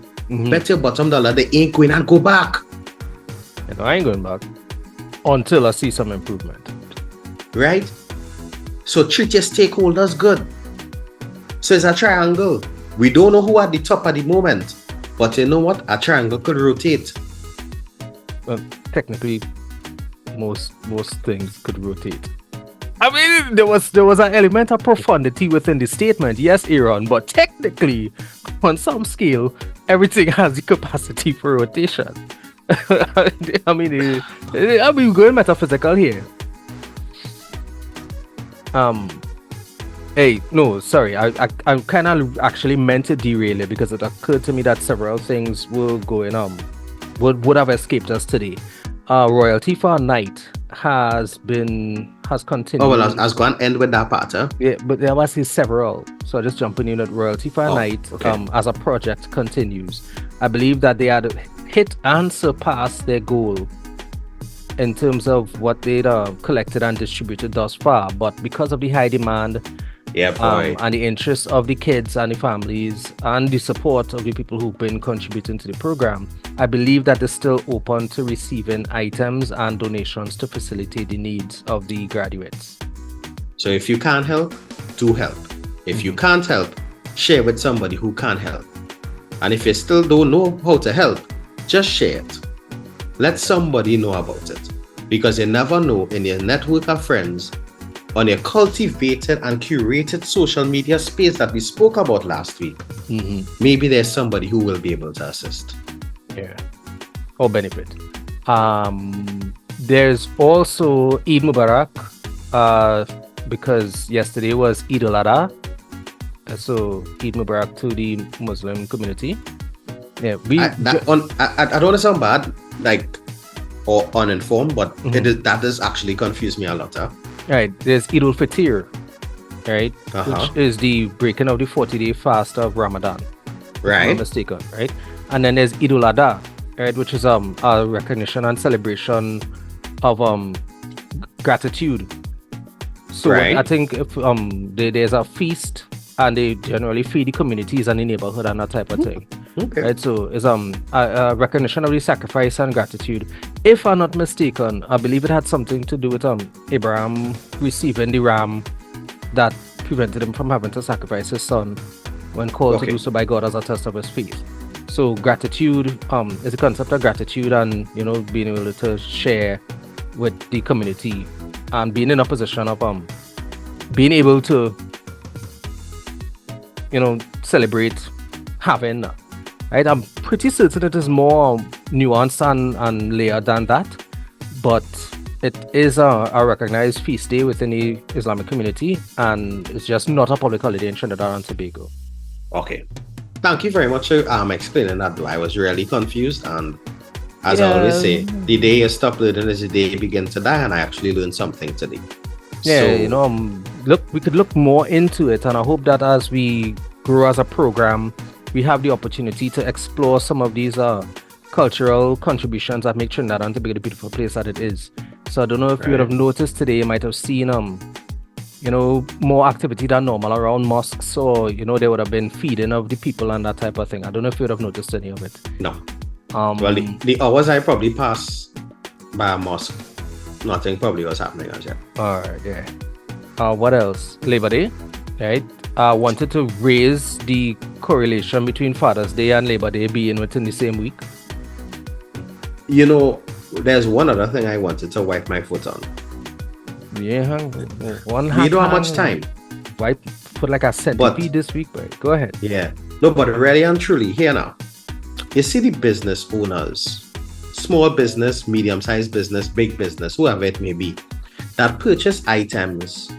bet your bottom dollar they ain't going and go back. And I ain't going back until I see some improvement. Right? So treat your stakeholders good. So it's a triangle. We don't know who at the top at the moment, but you know what? A triangle could rotate. Well, technically, most things could rotate. I mean, there was an element of profundity within the statement, yes, Aaron, but technically, on some scale, everything has the capacity for rotation. I mean, we're going metaphysical here. Hey, no, sorry, I kind of actually meant to derail it because it occurred to me that several things were going on, would have escaped us today. Royalty for a night has continued. Oh, well, I was going to end with that part, huh? Yeah, but there was several. So just jumping in at Royalty for a night, okay. As a project continues. I believe that they had hit and surpassed their goal in terms of what they'd collected and distributed thus far. But because of the high demand, and the interest of the kids and the families and the support of the people who've been contributing to the program, I believe that they're still open to receiving items and donations to facilitate the needs of the graduates. So if you can't help, do help. If you can't help, share with somebody who can help. And if you still don't know how to help, just share it. Let somebody know about it. Because you never know in your network of friends, on your cultivated and curated social media space that we spoke about last week, maybe there's somebody who will be able to assist. Yeah, or benefit. There's also Eid Mubarak, because yesterday was Eid al-Adha, so Eid Mubarak to the Muslim community. Yeah, I don't want to sound bad, or uninformed, but that does actually confuse me a lot. Huh? Right, there's Eid al-Fitr, right, which is the breaking of the 40-day fast of Ramadan. Right. If I'm not mistaken, right? And then there's Eid al-Adha, right, which is a recognition and celebration of gratitude. So right. I think if there's a feast and they generally feed the communities and the neighborhood and that type of thing. Okay. Right, so it's a recognition of the sacrifice and gratitude. If I'm not mistaken, I believe it had something to do with Abraham receiving the ram that prevented him from having to sacrifice his son when called to do so by God as a test of his faith. So gratitude is the concept of gratitude and being able to share with the community and being in a position of being able to celebrate having that. Right, I'm pretty certain it is more nuanced and layered than that, but it is a recognized feast day within the Islamic community, and it's just not a public holiday in Trinidad and Tobago. Okay, thank you very much for explaining that. Though I was really confused, and as I always say, the day you stop learning is the day you begin to die, and I actually learned something today. Yeah, we could look more into it, and I hope that as we grow as a program, we have the opportunity to explore some of these cultural contributions that make Trinidad and Tobago the beautiful place that it is. So I don't know if you would have noticed today, you might have seen more activity than normal around mosques, or there would have been feeding of the people and that type of thing. I don't know if you would have noticed any of it. No. Well, the hours I probably passed by a mosque, nothing probably was happening as yet. All right, yeah. What else? Labor Day, right? I wanted to raise the correlation between Father's Day and Labor Day being within the same week. There's one other thing I wanted to wipe my foot on. Yeah, You don't have much time. Wipe put like a centipede this week, but go ahead. Yeah. No, but really and truly, here now. You see the business owners, small business, medium-sized business, big business, whoever it may be, that purchase items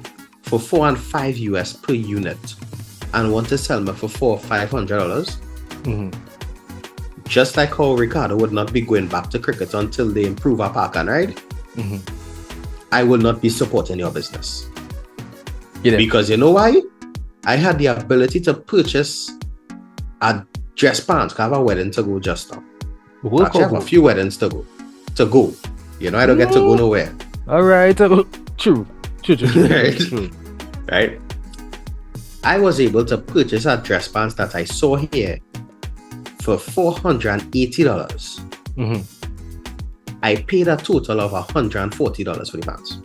for $4 and $5 US per unit and want to sell me for $400 or $500. Mm-hmm. Just like how Ricardo would not be going back to cricket until they improve our park and ride, mm-hmm. I will not be supporting your business. Yeah. Because you know why? I had the ability to purchase a dress pants. I have a wedding to go just now. Actually, I have a few weddings to go. I don't get to go nowhere. All right. True. Right? Right? I was able to purchase a dress pants that I saw here for $480. Mm-hmm. I paid a total of $140 for the pants.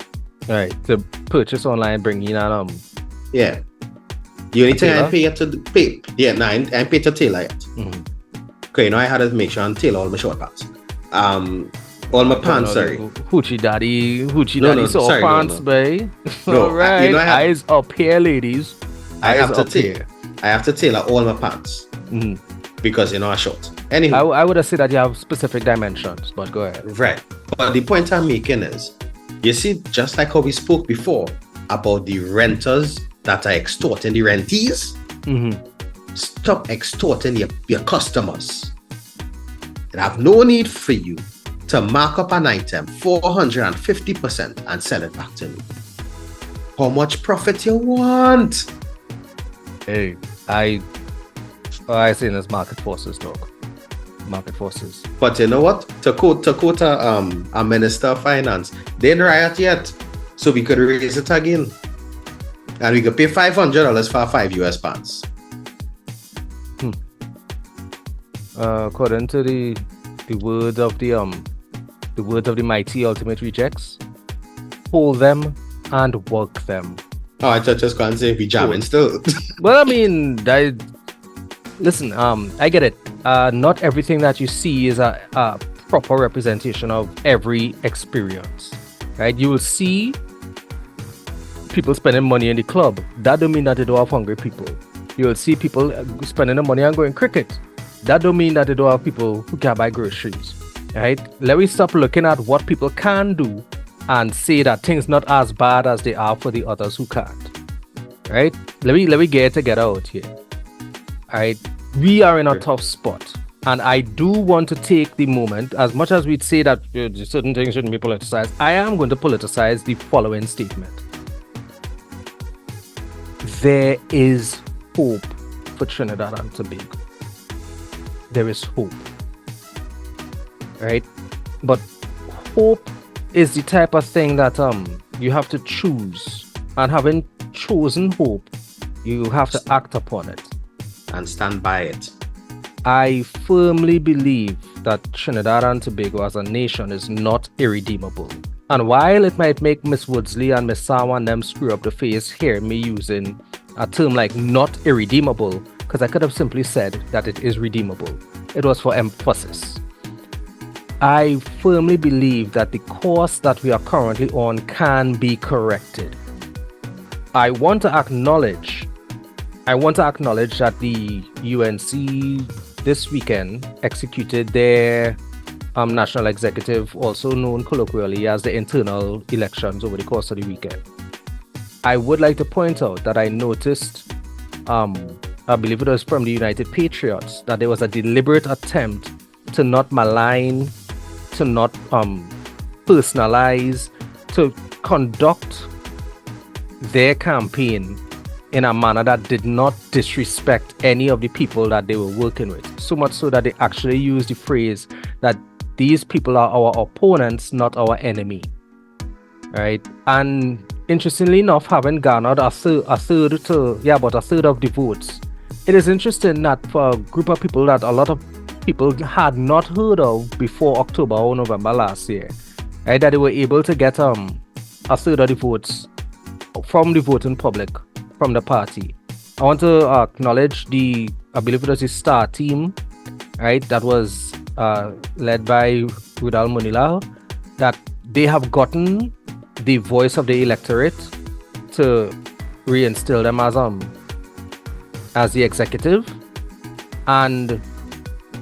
All right. To purchase online, bring in yeah. The only thing I pay to pay. Yeah, no, I paid to tailor it. Mm-hmm. Okay, I had to make sure and tailor all my short pants. All my pants, sorry. Hoochie daddy sorry, pants, babe. No, all right. Eyes up here, ladies. I have to tailor all my pants. Mm-hmm. Because I short. Anyway, I would have said that you have specific dimensions, but go ahead. Right. But the point I'm making is, you see, just like how we spoke before about the renters that are extorting the rentees, mm-hmm. stop extorting your customers. They have no need for you to mark up an item 450% and sell it back to me. How much profit you want? Hey, I say this market forces, dog. Market forces. But you know what? To quote a minister of finance, they didn't riot yet, so we could raise it again, and we could pay $500 for $5 US pants. According to the word of the mighty ultimate rejects, hold them and work them. Oh, I just can't say we jamming still. Well, I mean, listen, I get it. Not everything that you see is a proper representation of every experience, right? You will see people spending money in the club. That don't mean that they don't have hungry people. You will see people spending the money and going cricket. That don't mean that they don't have people who can buy groceries, right? Let me stop looking at what people can do and say that things not as bad as they are for the others who can't, right? Let me get it together out here. All right, we are in a tough spot, and I do want to take the moment, as much as we'd say that certain things shouldn't be politicized, I am going to politicize the following statement. There is hope for Trinidad and Tobago. There is hope, right? But hope is the type of thing that you have to choose, and having chosen hope, you have to act upon it and stand by it. I firmly believe that Trinidad and Tobago as a nation is not irredeemable. And while it might make Miss Woodsley and Miss Sawa and them screw up the face, hear me using a term like not irredeemable, because I could have simply said that it is redeemable. It was for emphasis. I firmly believe that the course that we are currently on can be corrected. I want to acknowledge that the UNC this weekend executed their national executive, also known colloquially as the internal elections, over the course of the weekend. I would like to point out that I noticed, I believe it was from the United Patriots, that there was a deliberate attempt to not malign, to not personalize, to conduct their campaign in a manner that did not disrespect any of the people that they were working with. So much so that they actually used the phrase that these people are our opponents, not our enemy. Right? And interestingly enough, having garnered a third of the votes, it is interesting that for a group of people that a lot of people had not heard of before October or November last year, right, that they were able to get a third of the votes from the voting public, from the party. I want to acknowledge I believe it was the STAR team, right, that was led by Rudal Munila, that they have gotten the voice of the electorate to reinstill them as the executive. And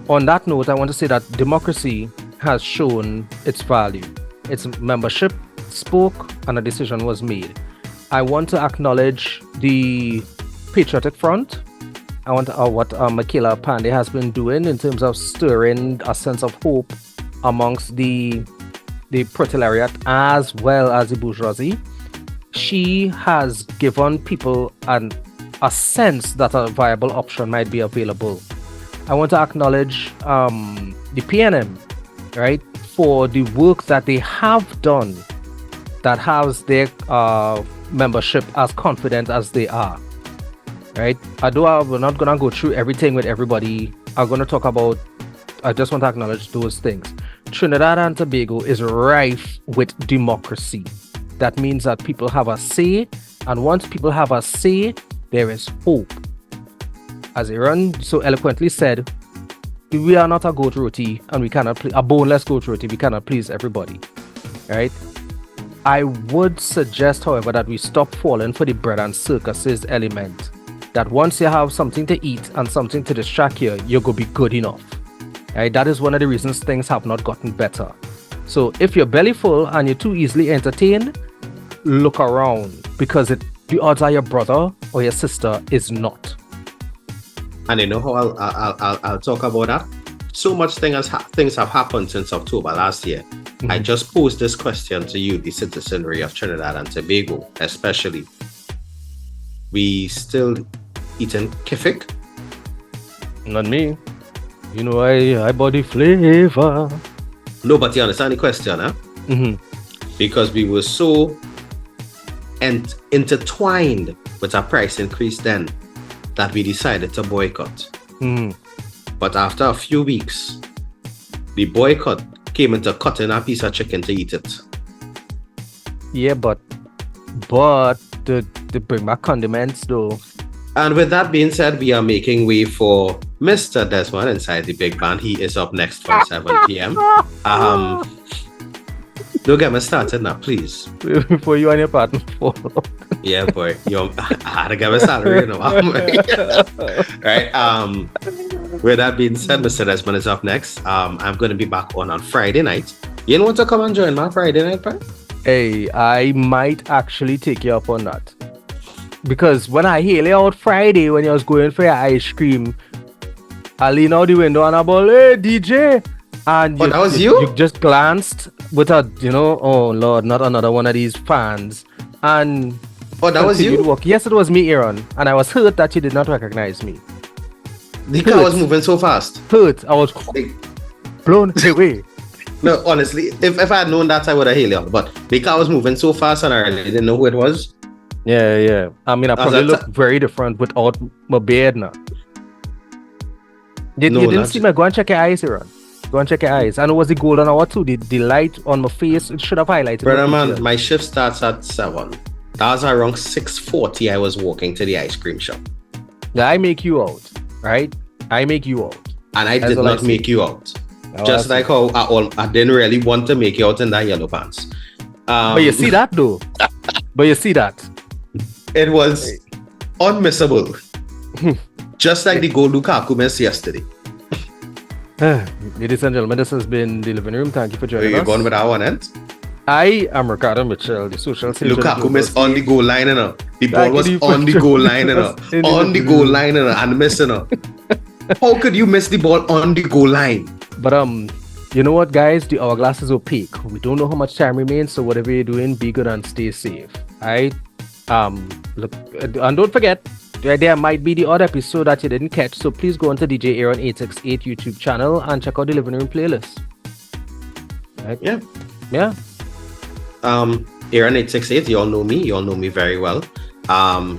on that note, I want to say that democracy has shown its value. Its membership spoke and a decision was made. I want to acknowledge the Patriotic Front. I want what Michaela Pandey has been doing in terms of stirring a sense of hope amongst the proletariat as well as the bourgeoisie. She has given people a sense that a viable option might be available. I want to acknowledge the PNM, right, for the work that they have done that has their membership as confident as they are, right? Although we're not gonna go through everything with everybody, I just want to acknowledge those things. Trinidad and Tobago is rife with democracy. That means that people have a say, and once people have a say, there is hope. As Aaron so eloquently said, we are not a goat roti, and we cannot a boneless goat roti. We cannot please everybody, right? I would suggest, however, that we stop falling for the bread and circuses element. That once you have something to eat and something to distract you, you're going to be good enough. Right? That is one of the reasons things have not gotten better. So if you're belly full and you're too easily entertained, look around, because the odds are your brother or your sister is not. And you know how I'll talk about that? So much things have happened since October last year. Mm-hmm. I just posed this question to you, the citizenry of Trinidad and Tobago, especially. We still eating kifik? Not me. You know, I body flavor. No, but you understand the question, huh? Mm-hmm. Because we were so intertwined with our price increase then that we decided to boycott. Mm-hmm. But after a few weeks, the boycott came into cutting a piece of chicken to eat it. Yeah, but to bring back condiments though. And with that being said, we are making way for Mr. Desmond inside the big band. He is up next from 7 p.m. Don't get me started now, please. Before you and your partner fall. Yeah, boy. I had to get my salary, you know. Right. With that being said, Mr. Desmond is up next. I'm going to be back on Friday night. You don't want to come and join my Friday night, bro? Hey, I might actually take you up on that. Because when I hailed you out Friday when you was going for your ice cream, I leaned out the window and I ball, hey, DJ. And that was you? You just glanced with a, oh Lord, not another one of these fans. And that was you? Walk. Yes, it was me, Aaron. And I was hurt that you did not recognize me. The car was moving so fast. Hurt. I was blown away. No, honestly, if I had known that, I would have hailed you. But the car was moving so fast and I really didn't know who it was. Yeah. I mean, I probably look very different without my beard now. You didn't see me? Go and check your eyes, Aaron. Go and check your eyes. And it was the golden hour too. The light on my face, it should have highlighted. Brother man, my shift starts at 7. That was around 6:40. I was walking to the ice cream shop. Yeah, I make you out, right? I make you out. And I did not make you out. Just like how I didn't really want to make you out in that yellow pants. But you see that though? It was unmissable. Just like the goal Lukaku missed yesterday. Ladies and gentlemen, this has been the living room. Thank you for joining us. You're going with our one end? I am Ricardo Mitchell, the social sage. Lukaku missed on the goal line, you know. The ball was on the goal line, you know. On the goal line, you know, and missing, you know. How could you miss the ball on the goal line? But you know what, guys? The hourglass is opaque. We don't know how much time remains, so whatever you're doing, be good and stay safe. Alright? Look, and don't forget, there might be the odd episode that you didn't catch, so please go onto DJ Aaron868 YouTube channel and check out the living room playlist. Right? Yeah. Aaron868, you all know me. You all know me very well.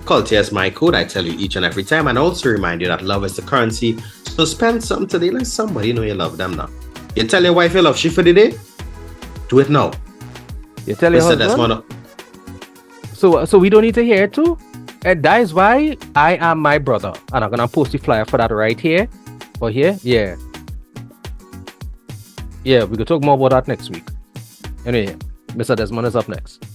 Culture is my code. I tell you each and every time, and also remind you that love is the currency. So spend some today. Let somebody know you love them now. You tell your wife you love she for the day. Do it now. You tell your husband. So we don't need to hear it too. And that is why I am my brother, and I'm gonna post the flyer for that right here. Or here, yeah. We could talk more about that next week. Anyway, Mr. Desmond is up next.